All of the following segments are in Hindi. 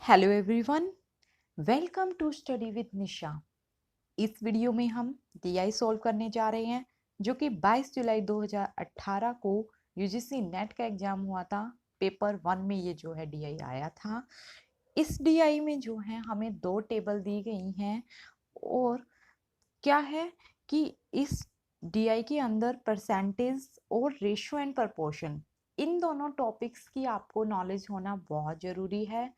Hello everyone, welcome to study with Nisha. इस वीडियो में हम डीआई सॉल्व करने जा रहे हैं जो कि 22 जुलाई 2018 को यूजीसी नेट का एग्जाम हुआ था। पेपर 1 में ये जो है डीआई आया था। इस डीआई में जो है हमें दो टेबल दी गई हैं और क्या है कि इस डीआई के अंदर परसेंटेज और रेशियो एंड प्रपोर्शन, इन दोनों टॉपिक्स की आपको नॉलेज होना बहुत ज़रूरी है।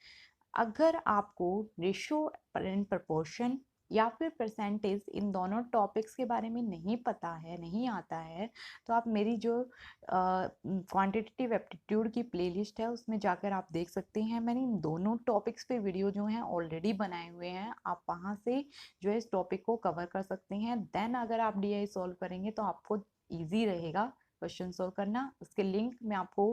अगर आपको रेशियो एंड प्रपोर्शन या फिर परसेंटेज, इन दोनों टॉपिक्स के बारे में नहीं पता है, नहीं आता है, तो आप मेरी जो क्वांटिटेटिव एप्टीट्यूड की प्लेलिस्ट है उसमें जाकर आप देख सकते हैं। मैंने इन दोनों टॉपिक्स पे वीडियो जो हैं ऑलरेडी बनाए हुए हैं, आप वहाँ से जो है इस टॉपिक को कवर कर सकते हैं। देन अगर आप डीआई सॉल्व करेंगे तो आपको ईजी रहेगा क्वेश्चन सॉल्व करना। उसके लिंक मैं आपको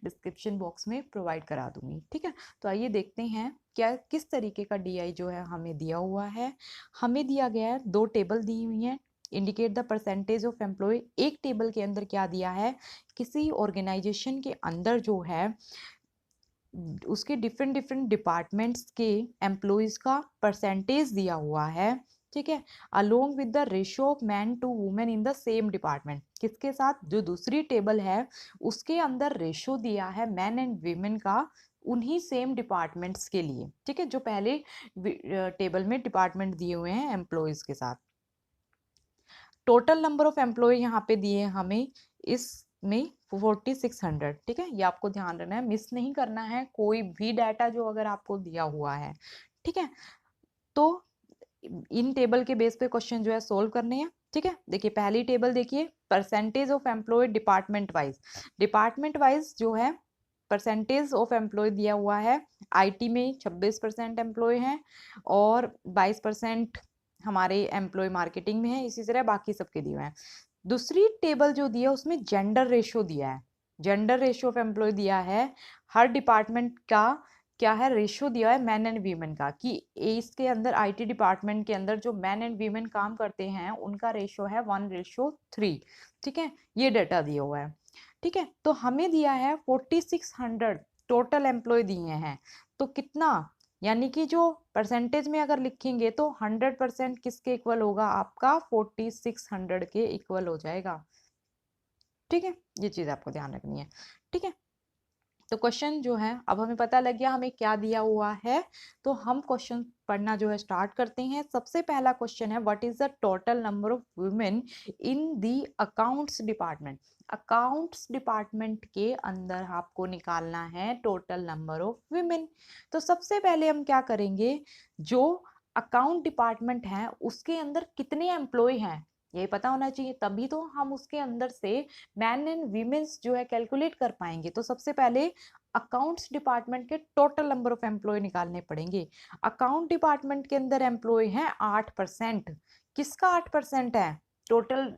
डिस्क्रिप्शन बॉक्स में प्रोवाइड करा दूंगी, ठीक है। तो आइए देखते हैं क्या किस तरीके का डीआई जो है हमें दिया हुआ है। हमें दिया गया है, दो टेबल दी हुई हैं। Indicate the percentage of employ. एक टेबल के अंदर क्या दिया है, किसी ऑर्गेनाइजेशन के अंदर जो है उसके डिफरेंट डिफरेंट डिपार्टमेंट्स के एम्प्लॉयज का परसेंटेज दिया हुआ है, ठीक है, along with the ratio of man to women in the same department. किसके साथ, जो दूसरी टेबल है उसके अंदर रेशियो दिया है मैन एंड वीमेन का उन्हीं सेम डिपार्टमेंट्स के लिए, ठीक है, जो पहले टेबल में डिपार्टमेंट दिए हुए हैं एम्प्लॉयज के साथ। टोटल नंबर ऑफ एम्प्लॉय यहाँ पे दिए हमें इसमें 4600, ठीक है। ये आपको ध्यान रखना है, मिस नहीं करना है कोई भी डाटा जो अगर आपको दिया हुआ है, ठीक है। तो इन टेबल के बेस पे क्वेश्चन जो है सोल्व करने हैं, ठीक है। देखिए पहली टेबल देखिए, percentage of employ department wise. Department wise जो है परसेंटेज ऑफ एम्प्लॉय दिया हुआ है। आईटी में 26% एम्प्लॉय हैं और 22% हमारे एम्प्लॉय मार्केटिंग में है। इसी तरह बाकी सबके दिए हुए हैं। दूसरी टेबल जो दी है उसमें जेंडर रेशियो दिया है। जेंडर रेशियो ऑफ एम्प्लॉय दिया है, हर डिपार्टमेंट का क्या है रेशियो दिया है मैन एंड वीमेन का, कि इसके अंदर आईटी डिपार्टमेंट के अंदर जो मैन एंड वीमेन काम करते हैं उनका रेशियो है 1:3, ठीक है। ये डाटा दिया हुआ है, ठीक है। तो हमें दिया है 4600 टोटल एम्प्लॉय दिए हैं। तो कितना, यानी कि जो परसेंटेज में अगर लिखेंगे तो 100% किसके इक्वल होगा, आपका 4600 के इक्वल हो जाएगा, ठीक है। ये चीज आपको ध्यान रखनी है, ठीक है। तो क्वेश्चन जो है, अब हमें पता लग गया हमें क्या दिया हुआ है, तो हम क्वेश्चन पढ़ना जो है स्टार्ट करते हैं। सबसे पहला क्वेश्चन है, what is the total number of women in the accounts department. Accounts department के अंदर आपको निकालना है टोटल नंबर ऑफ वुमेन। तो सबसे पहले हम क्या करेंगे, जो अकाउंट डिपार्टमेंट है उसके अंदर कितने एम्प्लॉय हैं ये पता होना चाहिए, तभी तो हम उसके अंदर से मैन एंड वीमेन्स जो है कैलकुलेट कर पाएंगे। तो सबसे पहले अकाउंट्स डिपार्टमेंट के टोटल नंबर ऑफ एम्प्लॉय निकालने पड़ेंगे। अकाउंट डिपार्टमेंट के अंदर एम्प्लॉय हैं 8%। किसका 8% है, टोटल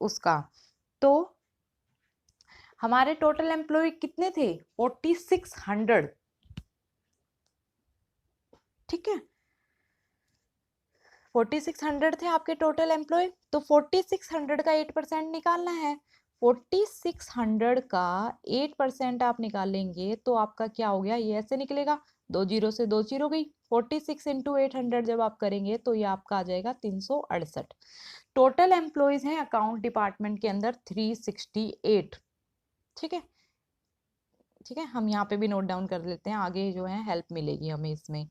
उसका। तो हमारे टोटल एम्प्लॉय कितने थे, 4600, ठीक है। 4600 थे आपके टोटल एम्प्लॉय, तो 4600 का 8% निकालना है। 4600 का 8% आप निकालेंगे तो आपका क्या हो गया, ये ऐसे निकलेगा, 2 जीरो से 2 जीरो गई, 46 इंटू 800 जब आप करेंगे तो ये आपका आ जाएगा 368। टोटल एम्प्लॉयज हैं अकाउंट डिपार्टमेंट के अंदर 368, ठीक है, ठीक है। हम यहाँ पे भी नोट डाउन कर लेते हैं, आगे जो है हेल्प मिलेगी हमें इसमें।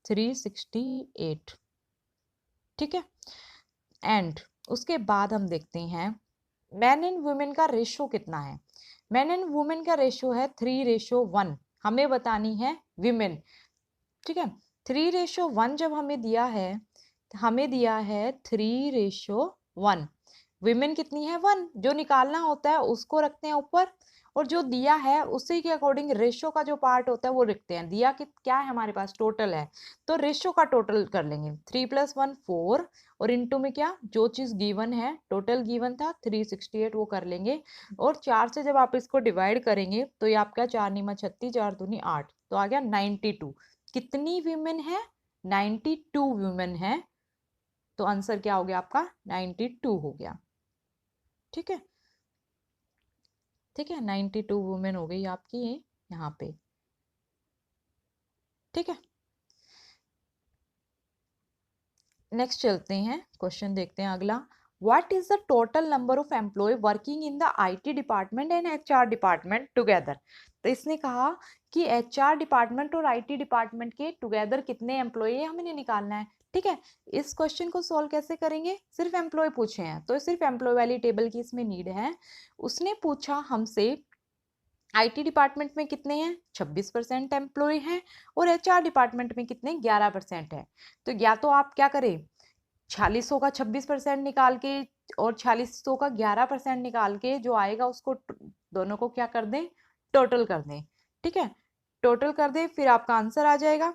368, ठीक है। एंड उसके बाद हम देखते हैं मैन एंड वुमेन का रेशियो कितना है। मैन एंड वुमेन का रेशियो है 3:1। हमें बतानी है विमेन, ठीक है। 3:1 जब हमें दिया है, हमें दिया है 3:1। विमेन कितनी है, 1। जो निकालना होता है उसको रखते हैं ऊपर, और जो दिया है उसी के अकॉर्डिंग रेशियो का जो पार्ट होता है वो रखते हैं। दिया कि क्या है हमारे पास, टोटल है, तो रेशियो का टोटल कर लेंगे। 3 + 1 4, और इनटू में क्या, जो चीज गिवन है, टोटल गिवन था 368, वो कर लेंगे। और 4 से जब आप इसको डिवाइड करेंगे तो ये आपका 4 × 36, 4 दूनी 8, तो आ गया 92। कितनी वीमेन है, 92 वीमेन है। तो आंसर क्या हो गया आपका, 92 हो गया, ठीक है, ठीक है। 92 वुमेन हो गई आपकी ये यहाँ पे, ठीक है। नेक्स्ट चलते हैं, क्वेश्चन देखते हैं अगला। What is the total number of employ working in the IT department and HR department together. तो इसने कहा कि एचआर डिपार्टमेंट और आईटी डिपार्टमेंट के टुगेदर कितने एम्प्लॉय है हमें निकालना है। ठीक है, इस क्वेश्चन को सॉल्व कैसे करेंगे, सिर्फ एम्प्लॉय पूछे हैं तो सिर्फ एम्प्लॉय वाली टेबल की इसमें नीड है। उसने पूछा हमसे आईटी डिपार्टमेंट में कितने हैं, 26% एम्प्लॉय हैं, और एचआर डिपार्टमेंट में कितने, 11% है। तो या तो आप क्या करें, 4600 का 26% निकाल के और 4600 का 11% निकाल के जो आएगा उसको दोनों को क्या कर दें, टोटल कर दें। ठीक है, टोटल कर दें, फिर आपका आंसर आ जाएगा।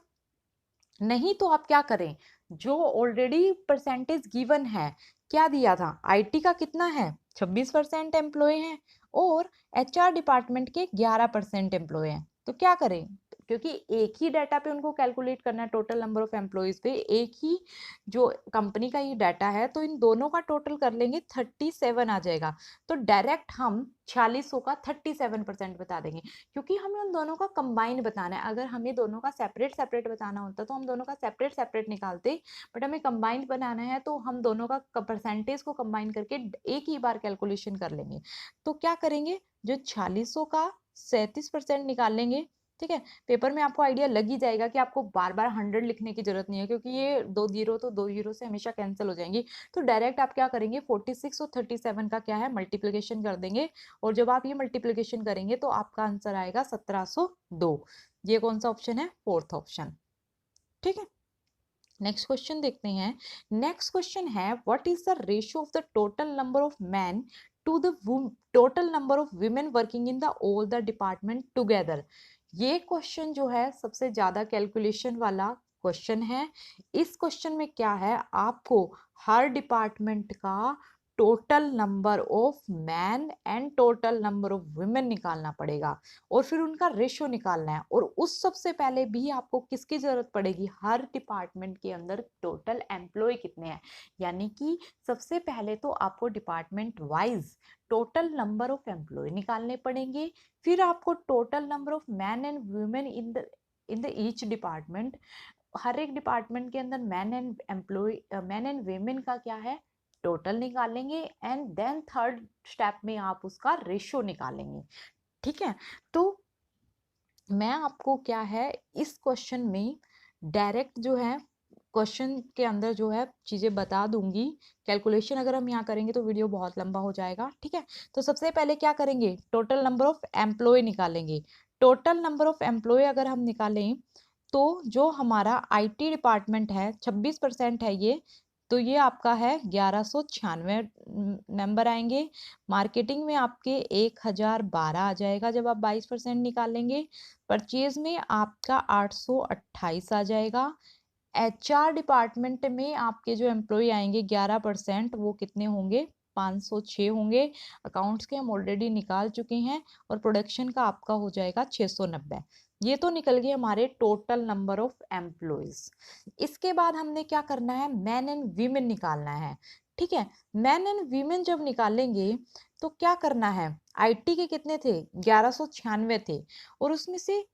नहीं तो आप क्या करें, जो ऑलरेडी परसेंटेज गिवन है, क्या दिया था, आईटी का कितना है, 26% एम्प्लॉय हैं और एचआर डिपार्टमेंट के 11% एम्प्लॉय हैं। तो क्या करें, क्योंकि एक ही डाटा पे उनको कैलकुलेट करना है, टोटल नंबर ऑफ एम्प्लॉयज पे एक ही जो कंपनी का ये डाटा है, तो इन दोनों का टोटल कर लेंगे, 37 आ जाएगा। तो डायरेक्ट हम 4600 का 37% बता देंगे, क्योंकि हमें उन दोनों का कंबाइन बताना है। अगर हमें दोनों का सेपरेट सेपरेट बताना होता तो हम दोनों का सेपरेट सेपरेट निकालते, बट हमें कंबाइन बनाना है तो हम दोनों का परसेंटेज को कंबाइन करके एक ही बार कैलकुलेशन कर लेंगे। तो क्या करेंगे, जो 4600 का 37% निकाल लेंगे। ठीक है, पेपर में आपको आइडिया लग ही जाएगा कि आपको बार बार 100 लिखने की जरूरत नहीं है, क्योंकि ये 2 जीरो तो 2 जीरो से हमेशा कैंसिल हो जाएंगी। तो डायरेक्ट आप क्या करेंगे, 46 और 37 का क्या है, मल्टीप्लीकेशन कर देंगे, और जब आप ये मल्टीप्लीकेशन करेंगे तो आपका आंसर आएगा 1702। ये कौन सा ऑप्शन है, फोर्थ ऑप्शन। ठीक है, नेक्स्ट क्वेश्चन देखते हैं। नेक्स्ट क्वेश्चन है, what is the ratio of the total number of man to the total number of women working in the all the department together. ये क्वेश्चन जो है सबसे ज्यादा कैलकुलेशन वाला क्वेश्चन है। इस क्वेश्चन में क्या है, आपको हर डिपार्टमेंट का total number of man and total number of women निकालना पड़ेगा, और फिर उनका रेशियो निकालना है। और उस सबसे पहले भी आपको किसकी जरूरत पड़ेगी, हर डिपार्टमेंट के अंदर टोटल एम्प्लॉय कितने हैं, यानी कि सबसे पहले तो आपको department wise total number of employ निकालने पड़ेंगे। फिर आपको total number of man and women in the each department, हर एक डिपार्टमेंट के अंदर मैन एंड वेमेन का क्या है, टोटल निकालेंगे, एंड देन थर्ड स्टेप में आप उसका रेशियो निकालेंगे। ठीक है, तो मैं आपको क्या है इस क्वेश्चन में डायरेक्ट जो है क्वेश्चन के अंदर जो है चीजें बता दूंगी। कैलकुलेशन अगर हम यहाँ करेंगे तो वीडियो बहुत लंबा हो जाएगा। ठीक है, तो सबसे पहले क्या करेंगे, टोटल नंबर ऑफ एम्प्लॉय निकालेंगे। टोटल नंबर ऑफ एम्प्लॉय अगर हम निकालें तो जो हमारा आईटी डिपार्टमेंट है 26% है ये, तो ये आपका है 1196 मेंबर आएंगे। मार्केटिंग में आपके 1012 आ जाएगा जब आप 22% निकालेंगे। परचेज में आपका 828 आ जाएगा। एचआर डिपार्टमेंट में आपके जो एम्प्लॉय आएंगे 11%, वो कितने होंगे, 506 होंगे। अकाउंट्स के हम ऑलरेडी निकाल चुके हैं, और प्रोडक्शन का आपका हो जाएगा 690। ये तो निकल गए हमारे टोटल नंबर ऑफ एम्प्लॉयज। इसके बाद हमने क्या करना है, मैन एंड वीमेन निकालना है। ठीक है, मैन एंड वीमेन जब निकालेंगे तो क्या करना है, आईटी के कितने थे, 1196 थे, और उसमें से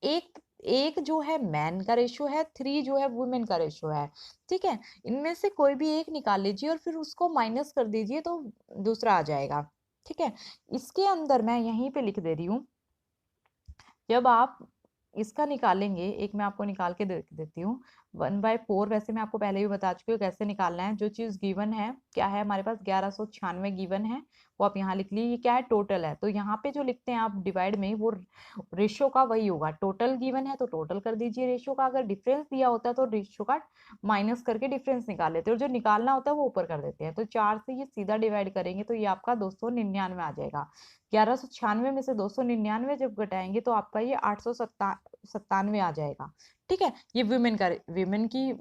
एक एक जो है मैन का रेशियो है, 3 जो है वुमेन का रेशियो है। ठीक है, इनमें से कोई भी एक निकाल लीजिए और फिर उसको माइनस कर दीजिए तो दूसरा आ जाएगा। ठीक है, इसके अंदर मैं यहीं पे लिख दे रही हूँ, जब आप इसका निकालेंगे, एक मैं आपको निकाल के देती हूँ, 1/4। वैसे मैं आपको पहले भी बता चुकी हूँ कैसे निकालना है। जो चीज गिवन है, क्या है हमारे पास, 1196 गिवन है, वो आप यहाँ लिख लीजिए। ये क्या है, टोटल है, तो यहाँ पे जो लिखते हैं आप डिवाइड में, वो रेशियो का वही होगा। टोटल गिवन है तो टोटल कर दीजिए रेशियो का, अगर डिफरेंस दिया होता है तो रेशियो का माइनस करके डिफरेंस निकाल लेते हैं, और जो निकालना होता है वो ऊपर कर देते हैं। तो 4 से ये सीधा डिवाइड करेंगे तो ये आपका 299 आ जाएगा। 1196 में से 299 जब घटाएंगे तो आपका ये 897 आ जाएगा। ठीक है, ये विमेन की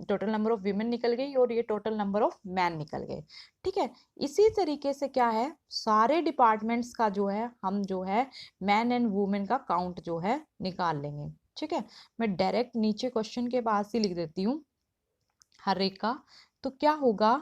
टोटल नंबर ऑफ विमेन निकल गई, और ये टोटल नंबर ऑफ मैन निकल गए। ठीक है, इसी तरीके से क्या है, सारे डिपार्टमेंट्स का जो है हम जो है मैन एंड वुमेन का काउंट जो है निकाल लेंगे। ठीक है, मैं डायरेक्ट नीचे क्वेश्चन के पास ही लिख देती हूँ हर एक का। तो क्या होगा,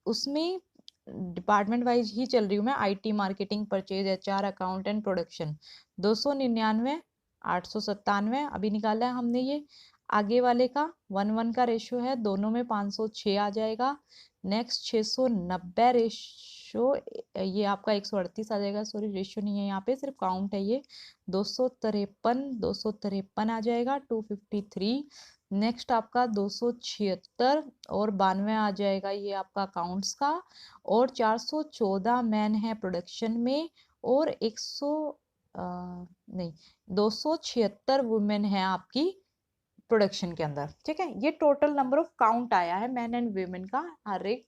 उसमें डिपार्टमेंट वाइज ही चल रही हूँ मैं, IT, marketing, purchase, HR, account and production. 299, 897 अभी निकाला है हमने ये। आगे वाले का 1:1 का रेशियो है, दोनों में 506 आ जाएगा। नेक्स्ट 690 रेशियो, ये आपका 138 आ जाएगा। सॉरी, रेशियो नहीं है यहाँ पे, सिर्फ काउंट है ये। 253 आ जाएगा, 253। नेक्स्ट आपका 276 और 92 आ जाएगा, ये आपका अकाउंट्स का। और 414 मैन है प्रोडक्शन में, और 276 वुमेन है आपकी प्रोडक्शन के अंदर। ठीक है, ये टोटल नंबर ऑफ काउंट आया है मैन एंड वुमेन का हर एक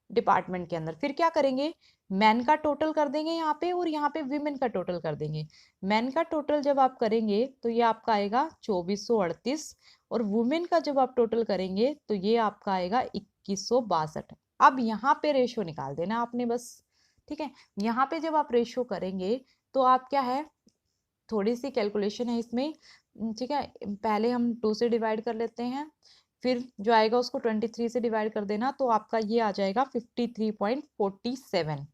डिपार्टमेंट के अंदर। फिर क्या करेंगे, मैन का टोटल कर देंगे यहाँ पे, और यहाँ पे विमेन का टोटल कर देंगे। मैन का टोटल जब आप करेंगे तो ये आपका आएगा 2438, और वुमेन का जब आप टोटल करेंगे तो ये आपका आएगा 2162। अब यहाँ पे रेशियो निकाल देना आपने बस। ठीक है, यहाँ पे जब आप रेशियो करेंगे तो आप क्या है, थोड़ी सी कैलकुलेशन है इसमें। ठीक है, पहले हम 2 से डिवाइड कर लेते हैं, फिर जो आएगा उसको 23 से डिवाइड कर देना, तो आपका ये आ जाएगा 53.47।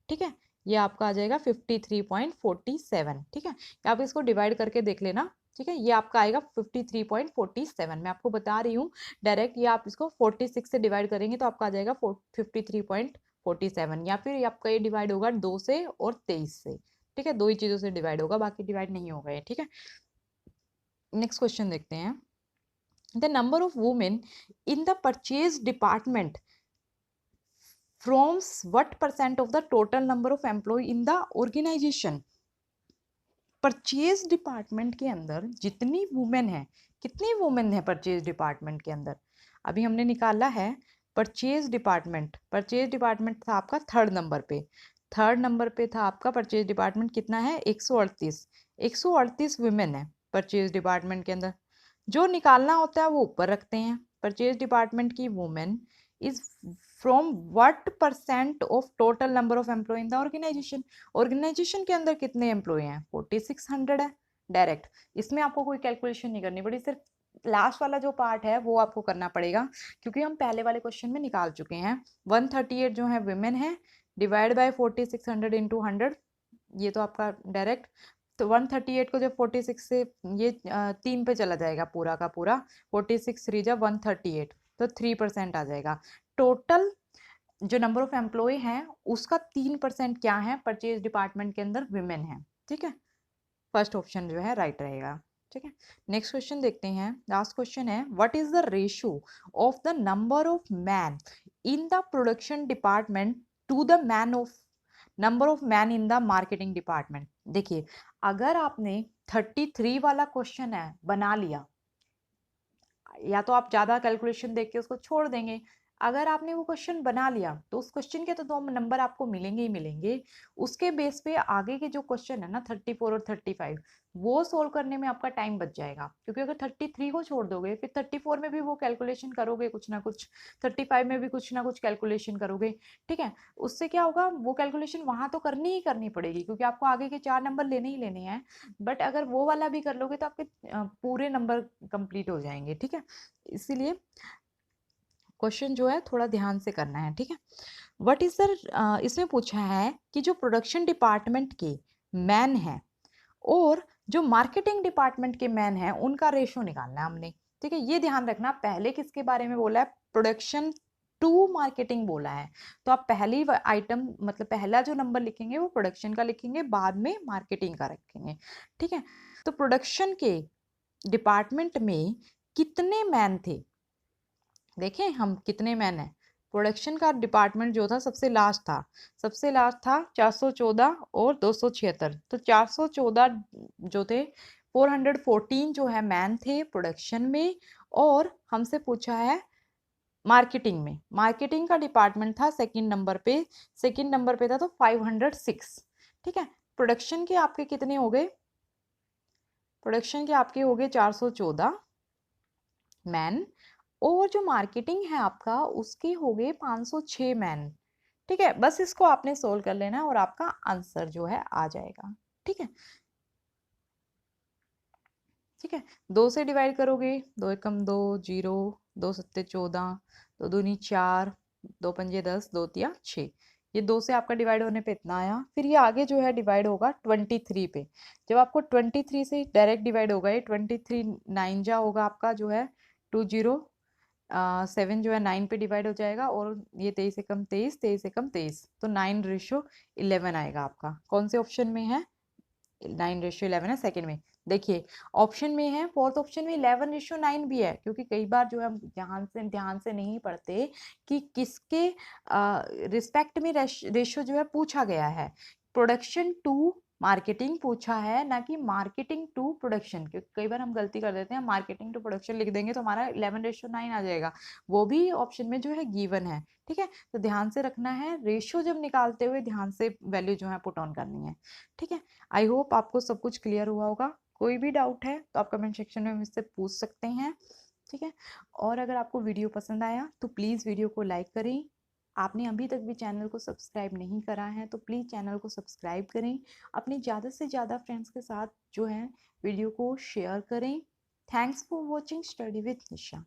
ठीक है, ये आपका आ जाएगा 53.47। ठीक है, आप इसको डिवाइड करके देख लेना। ठीक है, ये आपका आएगा 53.47। मैं आपको बता रही हूँ डायरेक्ट, ये आप इसको 46 से डिवाइड करेंगे तो आपका आ जाएगा 53.47, या फिर आपका ये डिवाइड होगा 2 से और 23 से। ठीक है, 2 ही चीजों से डिवाइड होगा, बाकी डिवाइड नहीं होगा ये। ठीक है, नेक्स्ट क्वेश्चन देखते हैं। The number of women in the purchase department forms what percent of the total number of employee in the organization? Purchase department के अंदर जितनी वुमेन है, कितनी वुमेन है परचेज डिपार्टमेंट के अंदर, अभी हमने निकाला है परचेज डिपार्टमेंट। परचेज डिपार्टमेंट था आपका थर्ड नंबर पे, थर्ड नंबर पे था आपका परचेज डिपार्टमेंट। कितना है, 138। 138 वुमेन है परचेज डिपार्टमेंट के अंदर। जो निकालना होता है वो ऊपर रखते हैं। परचेज डिपार्टमेंट की women is from what percent of total number of employ in the organization. Organization के अंदर कितने एम्प्लॉय हैं, 4600 है डायरेक्ट। इसमें आपको कोई कैलकुलेशन नहीं करनी पड़ी, सिर्फ लास्ट वाला जो पार्ट है वो आपको करना पड़ेगा, क्योंकि हम पहले वाले क्वेश्चन में निकाल चुके हैं। 138 जो है वुमेन है, डिवाइड बाय 4600 इंटू 100, ये तो आपका डायरेक्ट। तो 138 को जब 46 से ये 3 पे चला जाएगा पूरा का पूरा, 46 3 जा 138, तो 3% आ जाएगा। टोटल जो नंबर ऑफ एम्प्लॉय हैं उसका 3% क्या है परचेज डिपार्टमेंट के अंदर, विमेन है। ठीक है, फर्स्ट ऑप्शन जो है राइट रहेगा। ठीक है, नेक्स्ट क्वेश्चन देखते हैं। लास्ट क्वेश्चन है, what is the ratio of the number of man in the production department to the man of number of man in the marketing department. देखिए, अगर आपने 33 वाला क्वेश्चन है बना लिया, या तो आप ज्यादा कैलकुलेशन देख के उसको छोड़ देंगे। अगर आपने वो क्वेश्चन बना लिया तो उस क्वेश्चन के तो 2 नंबर आपको मिलेंगे ही मिलेंगे। उसके बेस पे आगे के जो क्वेश्चन है ना 34 और 35, वो सोल्व करने में आपका टाइम बच जाएगा। क्योंकि अगर 33 को छोड़ दोगे फिर 34 में भी वो कैलकुलेशन करोगे कुछ ना कुछ, 35 में भी कुछ ना कुछ कैलकुलेशन करोगे। ठीक है, उससे क्या होगा, वो कैलकुलेशन वहां तो करनी ही करनी पड़ेगी, क्योंकि आपको आगे के 4 नंबर लेने ही लेने हैं। बट अगर वो वाला भी कर लोगे तो आपके पूरे नंबर कंप्लीट हो जाएंगे। ठीक है, इसीलिए क्वेश्चन जो है थोड़ा ध्यान से करना है। ठीक है, व्हाट इज द, इसमें पूछा है कि जो प्रोडक्शन डिपार्टमेंट के मैन है और जो मार्केटिंग डिपार्टमेंट के मैन है उनका रेशियो निकालना है हमने। ठीक है, ये ध्यान रखना, पहले किसके बारे में बोला है, प्रोडक्शन टू मार्केटिंग बोला है। तो आप पहली आइटम मतलब पहला जो नंबर लिखेंगे वो प्रोडक्शन का लिखेंगे, बाद में मार्केटिंग का रखेंगे। ठीक है, तो प्रोडक्शन के डिपार्टमेंट में कितने मैन थे, देखें हम कितने मैन हैं। प्रोडक्शन का डिपार्टमेंट जो था सबसे लास्ट था, सबसे लास्ट था 414 और 276, तो 414 जो थे, 414 जो है मैन थे प्रोडक्शन में। और हमसे पूछा है मार्केटिंग में, मार्केटिंग का डिपार्टमेंट था सेकंड नंबर पे, सेकंड नंबर पे था तो 506। ठीक है, प्रोडक्शन के आपके कितने हो गए, प्रोडक्शन के आपके हो गए 414 मैन, और जो मार्केटिंग है आपका उसके हो गए 506 मैन। ठीक है, बस इसको आपने सोल्व कर लेना और आपका आंसर जो है आ जाएगा। ठीक है, ठीक है, 2 से डिवाइड करोगे, 2 एकम 2 0, 2 सत्ते 14, 2 दूनी 4, 2 पंजे 10, 2 तिया 6, ये 2 से आपका डिवाइड होने पे इतना आया, फिर ये आगे जो है डिवाइड होगा 23 पे। जब आपको 23 से डायरेक्ट डिवाइड होगा, ये 23 9 जा होगा आपका जो है 207 जो है 9 पे डिवाइड हो जाएगा, और ये 23 से कम 23, 23 से कम 23, तो 9:11 आएगा आपका। कौन से ऑप्शन में है? 9:11 है सेकंड में। देखिए ऑप्शन में है, फोर्थ ऑप्शन में 11:9 भी है, क्योंकि कई बार जो है हम ध्यान से नहीं पढ़ते कि किसके रिस्पेक्ट में रेशियो जो है पूछा गया है। प्रोडक्शन टू मार्केटिंग पूछा है, ना कि मार्केटिंग टू प्रोडक्शन, क्योंकि कई बार हम गलती कर देते हैं, मार्केटिंग टू प्रोडक्शन लिख देंगे तो हमारा 11:9 आ जाएगा, वो भी ऑप्शन में जो है गिवन है। ठीक है, तो ध्यान से रखना है, रेशियो जब निकालते हुए ध्यान से वैल्यू जो है पुट ऑन करनी है। ठीक है, आई होप आपको सब कुछ क्लियर हुआ होगा। कोई भी डाउट है तो आप कमेंट सेक्शन में मुझसे पूछ सकते हैं। ठीक है, और अगर आपको वीडियो पसंद आया तो प्लीज़ वीडियो को लाइक करें। आपने अभी तक भी चैनल को सब्सक्राइब नहीं करा है तो प्लीज़ चैनल को सब्सक्राइब करें। अपने ज़्यादा से ज़्यादा फ्रेंड्स के साथ जो है वीडियो को शेयर करें। Thanks for watching study with Nisha.